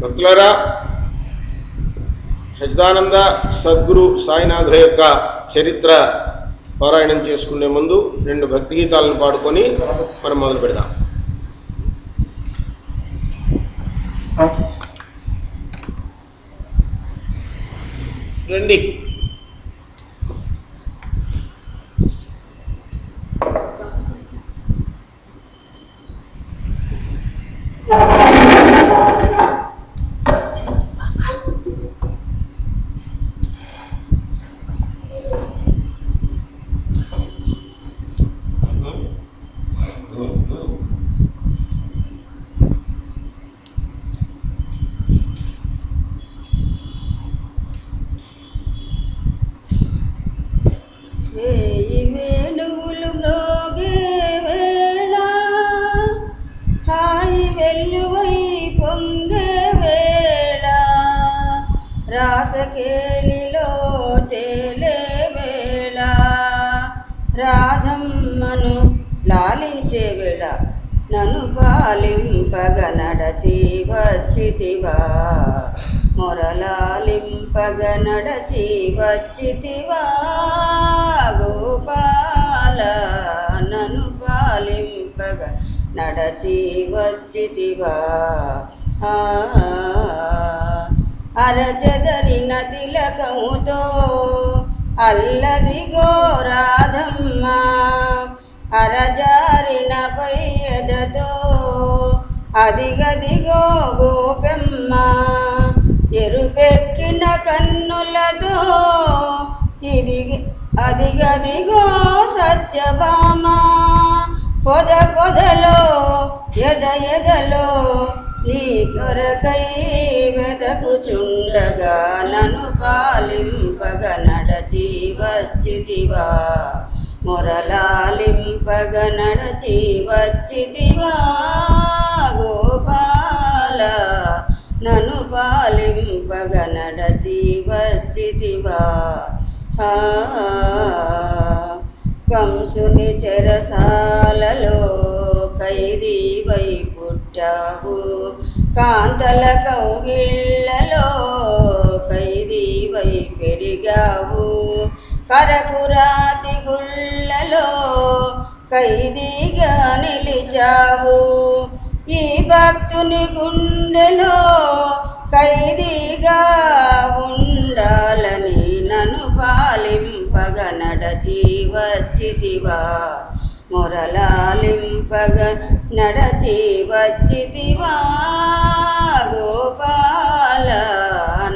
భక్తులారా, సచ్చిదానంద సద్గురు సాయినాథుల యొక్క చరిత్ర పారాయణం చేసుకునే ముందు 2 భక్తి గీతాలను పాడుకొని మనం మొదలు పెడదాం. రండి. రాసకేలిలో తేలే వేళ, రాధమ్మను లాలించే వేళ, నన్ను పాలింపగ నడచి వచ్చితివా, మొరలాలింపగ నడచి వచ్చితివా గోపాల, నన్ను పాలింపగ నడచి వచ్చితివా. అరచెదరిన తిలకముతో అల్లదిగో రాధమ్మ, అరజారిన పయ్యదతో అదిగదిగో గోపెమ్మ, ఎరుపెక్కిన కన్నులతో అదిగదిగో సత్యభామ, పొద పొదలో ఎద ఎదలో నీ కొరకై వెదకుచుండగా, నన్ను పాలింపగ నడచి వచ్చితివా, మొరలాలింపగ నడచి వచ్చితివా గోపాల, నన్ను పాలింపగ నడచి వచ్చితివా. కంసుని చెరసాలలో ఖైదీవై పుట్టావు, కాంతల కౌగిళ్లలో ఖైదీవై పెరిగావు, కరకురాతి గుళ్ళలో ఖైదీగా నిలిచావు, ఈ భక్తుని గుండెలో ఖైదీగా ఉండాలని నన్ను పాలింపగ నడచి వచ్చితివా, మొరలాలింపగ నడచి వచ్చితివా గోపాల,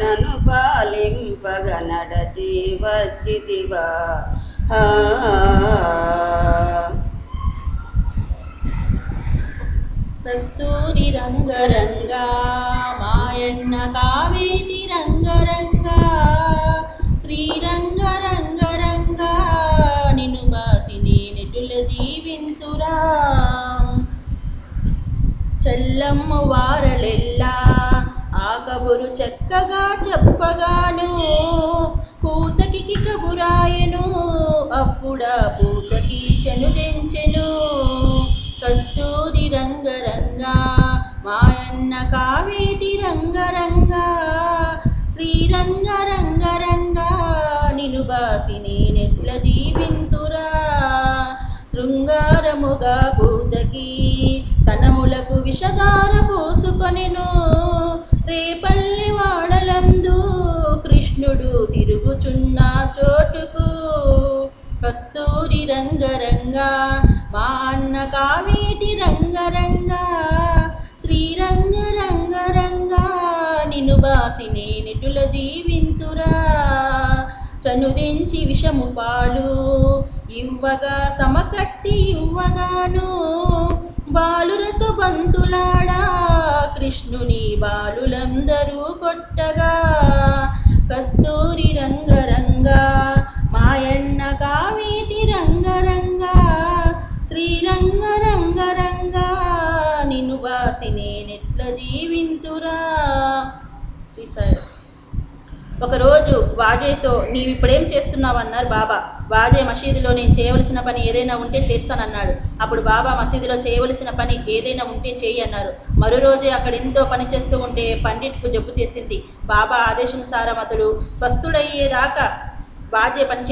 నన్ను పాలింపగ నడచి వచ్చితివా. కస్తూరి రంగరంగా మాయన్న కావేటి రంగరంగా, శ్రీరంగరంగరంగా నిన్ను బాసి నేనెటుల జీవింతురా. చల్లమ్మ వారలెల్లా ఆ కబురు చక్కగా చెప్పగాను, పూతకి కబురాయను అప్పుడా పూతకి చనుదెంచెను. కస్తూరి రంగరంగా మాయన్న కావేటి రంగరంగా, శ్రీరంగరంగరంగా నిన్ను బాసి నేనెట్ల జీవింతురా. శృంగారముగా పూతకి తనములకు విషధార పోసుకొనెను, రేపల్లి వాడలందు కృష్ణుడు తిరుగుచున్న చోటుకు. కస్తూరి రంగరంగా మా అన్న కావేటి రంగరంగా, శ్రీరంగరంగరంగా నిన్ను బాసి నేనెటుల జీవింతురా. చనుదెంచి విషము పాలు ఇవ్వగా సమకట్టి ఇవ్వగాను, బాలురతో బంతులాడా కృష్ణుని బాలులందరూ కొట్టగా. కస్తూరి రంగరంగా మాయన్న కావేటి రంగరంగా, శ్రీరంగరంగరంగా నిన్ను బాసి నేనెట్ల జీవింతురా. శ్రీ సాయి. ఒకరోజు వాజేతో నీవు ఇప్పుడేం చేస్తున్నావు అన్నారు బాబా. వాజే మసీదులో నేను చేయవలసిన పని ఏదైనా ఉంటే చేస్తానన్నాడు. అప్పుడు బాబా మసీదులో చేయవలసిన పని ఏదైనా ఉంటే చేయి అన్నారు. మరో రోజే అక్కడ ఎంతో పని చేస్తూ ఉంటే పండిట్కు జబ్బు చేసింది. బాబా ఆదేశానుసారం అతడు స్వస్థుడయ్యేదాకా వాజే పని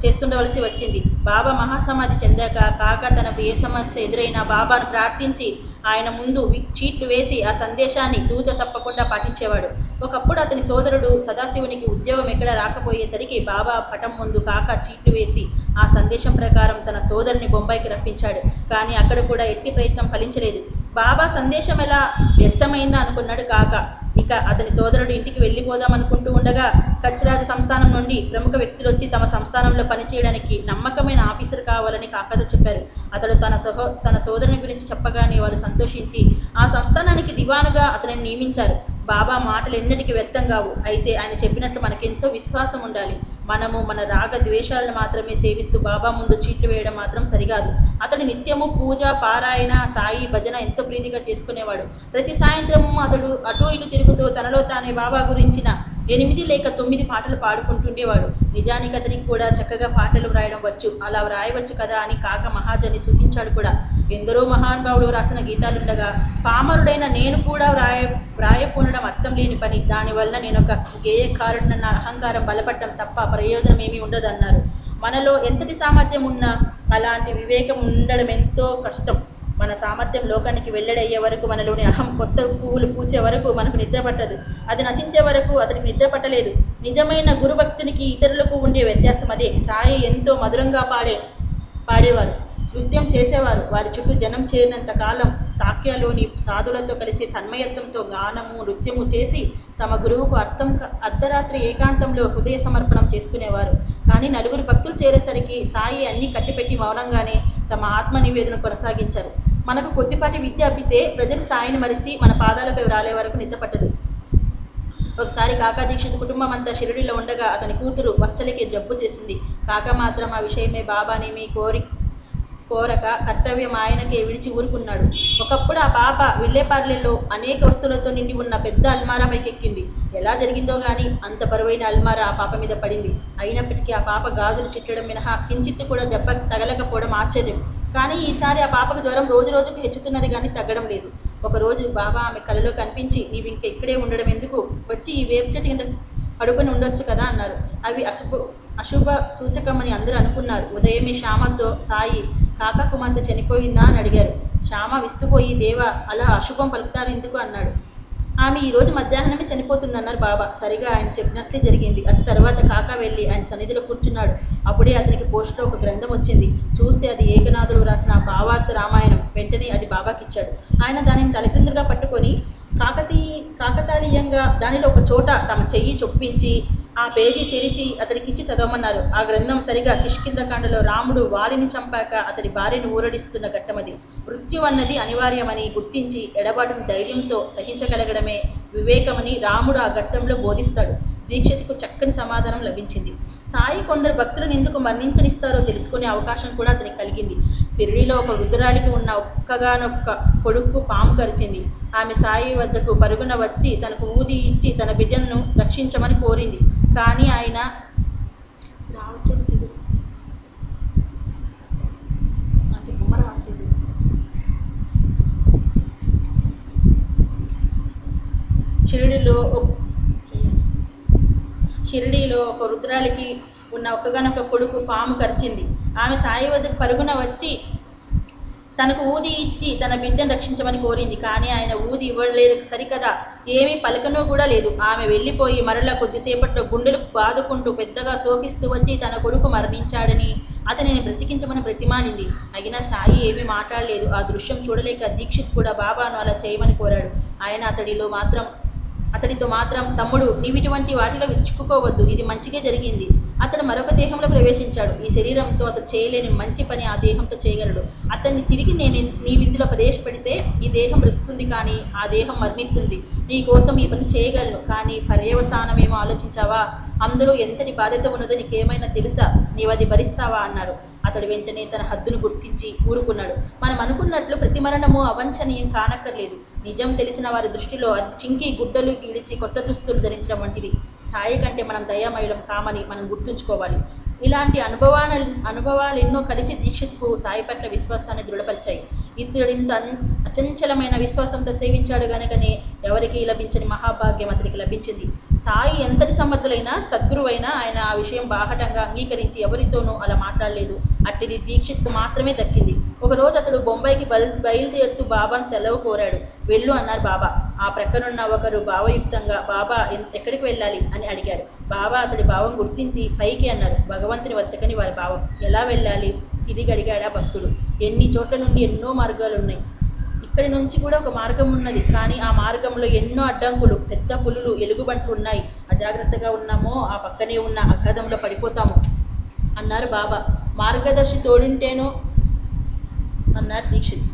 చేస్తుండవలసి వచ్చింది. బాబా మహాసమాధి చెందాక కాక తనకు ఏ సమస్య ఎదురైనా బాబాను ప్రార్థించి ఆయన ముందు చీట్లు వేసి ఆ సందేశాన్ని తూచ తప్పకుండా పాటించేవాడు. ఒకప్పుడు అతని సోదరుడు సదాశివునికి ఉద్యోగం ఎక్కడ రాకపోయేసరికి బాబా పటం ముందు కాక చీట్లు వేసి ఆ సందేశం ప్రకారం తన సోదరుని బొంబాయికి రప్పించాడు. కానీ అక్కడ కూడా ఎట్టి ప్రయత్నం ఫలించలేదు. బాబా సందేశం ఎలా వ్యక్తమైందా అనుకున్నాడు కాక. ఇక అతని సోదరుడు ఇంటికి వెళ్ళిపోదామనుకుంటూ ఉండగా కచ్రాజ సంస్థానం నుండి ప్రముఖ వ్యక్తులు వచ్చి తమ సంస్థానంలో పనిచేయడానికి నమ్మకమైన ఆఫీసర్ కావాలని కాకతో చెప్పారు. అతడు తన సోదరుని గురించి చెప్పగానే వాళ్ళు సంతోషించి ఆ సంస్థానానికి దివానుగా అతనిని నియమించారు. బాబా మాటలు ఎన్నటికీ వ్యర్థం కావు. అయితే ఆయన చెప్పినట్లు మనకెంతో విశ్వాసం ఉండాలి. మనము మన రాగ ద్వేషాలను మాత్రమే సేవిస్తూ బాబా ముందు చీట్లు వేయడం మాత్రం సరికాదు. అతడు నిత్యము పూజ, పారాయణ, సాయి భజన ఎంతో ప్రీతిగా చేసుకునేవాడు. ప్రతి సాయంత్రము అతడు అటు ఇటు తిరుగుతూ తనలో తానే బాబా గురించిన 8 లేక 9 పాటలు పాడుకుంటుండేవాడు. నిజానికి అతనికి కూడా చక్కగా పాటలు వ్రాయడం వచ్చు. అలా వ్రాయవచ్చు కదా అని కాక మహాజని సూచించాడు కూడా. ఎందరో మహానుభావుడు రాసిన గీతాలుండగా పామరుడైన నేను కూడా వ్రాయపూనడం అర్థం లేని పని. దానివల్ల నేను ఒక గేయకారుడన్న అహంకారం బలపడడం తప్ప ప్రయోజనం ఏమీ ఉండదన్నారు. మనలో ఎంతటి సామర్థ్యం ఉన్నా అలాంటి వివేకం ఉండడం ఎంతో కష్టం. మన సామర్థ్యం లోకానికి వెల్లడయ్యే వరకు, మనలోని అహం కొత్త పువ్వులు పూచే వరకు మనకు నిద్ర పట్టదు. అది నశించే వరకు అతనికి నిద్ర పట్టలేదు. నిజమైన గురుభక్తునికి ఇతరులకు ఉండే వ్యత్యాసం అదే. సాయి ఎంతో మధురంగా పాడేవారు, నృత్యం చేసేవారు. వారి చుట్టూ జనం చేరినంత కాలం తాక్యాలోని సాధులతో కలిసి తన్మయత్వంతో గానము, నృత్యము చేసి తమ గురువుకు అర్ధరాత్రి ఏకాంతంలో హృదయ సమర్పణం చేసుకునేవారు. కానీ నలుగురు భక్తులు చేరేసరికి సాయి అన్నీ కట్టిపెట్టి మౌనంగానే తమ ఆత్మ నివేదన కొనసాగించారు. మనకు కొద్దిపాటి విద్య అబ్బితే ప్రజలు సాయిని మరిచి మన పాదాలపై రాలే వరకు నిద్ర పట్టదు. ఒకసారి కాకా దీక్షిత్ కుటుంబం అంతా షిరిడీలో ఉండగా అతని కూతురు వత్సలకి జబ్బు చేసింది. కాకా మాత్రం ఆ విషయమే బాబానేమి కోరక కర్తవ్యం ఆయనకే విడిచి ఊరుకున్నాడు. ఒకప్పుడు ఆ పాప విల్లేపార్లెలో అనేక వస్తువులతో నిండి ఉన్న పెద్ద అల్మారా పైకెక్కింది. ఎలా జరిగిందో గానీ అంత బరువైన అల్మారా ఆ పాప మీద పడింది. అయినప్పటికీ ఆ పాప గాజులు చిట్టడం మినహా కించిత్తు కూడా దెబ్బ తగలకపోవడం ఆశ్చర్యం. కానీ ఈసారి ఆ పాపకు జ్వరం రోజు రోజుకు హెచ్చుతున్నది కానీ తగ్గడం లేదు. ఒకరోజు బాబా ఆమె కలలో కనిపించి, నీవు ఇంక ఇక్కడే ఉండడం ఎందుకు, వచ్చి ఈ వేప చెట్టు కింద పడుకొని ఉండొచ్చు కదా అన్నారు. అవి అశుభ సూచకమని అందరూ అనుకున్నారు. ఉదయమే శ్యామతో సాయి కాకా కుమార్తె చనిపోయిందా అని అడిగారు. శ్యామ విస్తుపోయి, దేవా అలా అశుభం పలుకుతారు ఎందుకు అన్నాడు. ఆమె ఈరోజు మధ్యాహ్నమే చనిపోతుందన్నారు బాబా. సరిగా ఆయన చెప్పినట్లే జరిగింది. అటు తర్వాత కాకా వెళ్ళి ఆయన సన్నిధిలో కూర్చున్నాడు. అప్పుడే అతనికి పోస్టులో ఒక గ్రంథం వచ్చింది. చూస్తే అది ఏకనాథుడు రాసిన భావార్థ రామాయణం. వెంటనే అది బాబాకిచ్చాడు. ఆయన దానిని తలక్రిందులుగా పట్టుకొని కాకతాళీయంగా దానిలో ఒక చోట తమ చెయ్యి చొప్పించి ఆ పేజీ తెరిచి అతనికిచ్చి చదవమన్నారు. ఆ గ్రంథం సరిగా కిష్కింధకాండలో రాముడు వాలిని చంపాక అతడి భార్యను ఊరడిస్తున్న ఘట్టమది. మృత్యు అన్నది అనివార్యమని గుర్తించి ఎడబాటును ధైర్యంతో సహించగలగడమే వివేకమని రాముడు ఆ ఘట్టంలో బోధిస్తాడు. దీక్షిత్కు చక్కని సమాధానం లభించింది. సాయి కొందరు భక్తులను ఎందుకు మరణించనిస్తారో తెలుసుకునే అవకాశం కూడా అతనికి కలిగింది. షిరిడీలో ఒక వృద్ధురాలికి ఉన్న ఒక్కగానొక్క కొడుకు పాము కరిచింది. ఆమె సాయి వద్దకు పరుగున వచ్చి తనకు ఊది ఇచ్చి తన బిడ్డను రక్షించమని కోరింది. కానీ ఆయన షిరిడీలో ఒక వృద్ధురాలికి ఉన్న ఒక్కగానొక్క కొడుకు పాము కరిచింది. ఆమె సాయి వద్దకు పరుగున వచ్చి తనకు ఊది ఇచ్చి తన బిడ్డను రక్షించమని కోరింది. కానీ ఆయన ఊది ఇవ్వలేదు సరికదా, ఏమీ పలకనో కూడా లేదు. ఆమె వెళ్ళిపోయి మరలా కొద్దిసేపట్లో గుండెలు బాదుకుంటూ పెద్దగా శోకిస్తూ వచ్చి తన కొడుకు మరణించాడని అతనిని బ్రతికించమని బ్రతిమానింది. అయినా సాయి ఏమీ మాట్లాడలేదు. ఆ దృశ్యం చూడలేక దీక్షిత్ కూడా బాబాను అలా చేయమని కోరాడు. ఆయన అతడితో మాత్రం తమ్ముడు, నీవిటువంటి వాటిలో చిక్కుకోవద్దు, ఇది మంచిగా జరిగింది. అతడు మరొక దేహంలో ప్రవేశించాడు. ఈ శరీరంతో అతడు చేయలేని మంచి పని ఆ దేహంతో చేయగలడు. అతన్ని తిరిగి నీ విందులో ప్రవేశపెడితే ఈ దేహం బ్రతుకుతుంది, కానీ ఆ దేహం మరణిస్తుంది. నీ కోసం ఈ పని చేయగలను, కానీ పర్యవసానమేమో ఆలోచించావా? అందరూ ఎంతటి బాధ్యత ఉన్నదో నీకేమైనా తెలుసా? నీవది భరిస్తావా అన్నారు. అతడు వెంటనే తన హద్దును గుర్తించి ఊరుకున్నాడు. మనం అనుకున్నట్లు ప్రతి మరణము అవంఛనీయం కానక్కర్లేదు. నిజం తెలిసిన వారి దృష్టిలో అది చింకి గుడ్డలు గీడిచి కొత్త దుస్తులు ధరించడం వంటిది. సాయి కంటే మనం దయామయులం కామని మనం గుర్తుంచుకోవాలి. ఇలాంటి అనుభవాలు ఎన్నో కలిసి దీక్షిత్కు సాయి పట్ల విశ్వాసాన్ని దృఢపరిచాయి. ఇతడింత అచంచలమైన విశ్వాసంతో సేవించాడు గనుకనే ఎవరికీ లభించని మహాభాగ్యం అతనికి లభించింది. సాయి ఎంతటి సమర్థులైనా సద్గురువైనా ఆయన ఆ విషయం బాహటంగా అంగీకరించి ఎవరితోనూ అలా మాట్లాడలేదు. అట్టిది దీక్షిత్కు మాత్రమే దక్కింది. ఒకరోజు అతడు బొంబాయికి బయలుదేరుతూ బాబాను సెలవు కోరాడు. వెళ్ళు అన్నారు బాబా. ఆ ప్రక్కనున్న ఒకరు భావయుక్తంగా బాబా ఎక్కడికి వెళ్ళాలి అని అడిగారు. బాబా అతడి భావం గుర్తించి పైకి అన్నారు. భగవంతుని వద్దకని వారి భావం. ఎలా వెళ్ళాలి తిరిగి అడిగాడా భక్తుడు. ఎన్ని చోట్ల నుండి ఎన్నో మార్గాలు ఉన్నాయి. ఇక్కడి నుంచి కూడా ఒక మార్గం ఉన్నది. కానీ ఆ మార్గంలో ఎన్నో అడ్డంకులు, పెద్ద పులులు, ఎలుగుబంట్లు ఉన్నాయి. అజాగ్రత్తగా ఉన్నామో ఆ పక్కనే ఉన్న అగాధంలో పడిపోతాము అన్నారు బాబా. మార్గదర్శి తోడుంటేనో అన్నారు దీక్షిత్.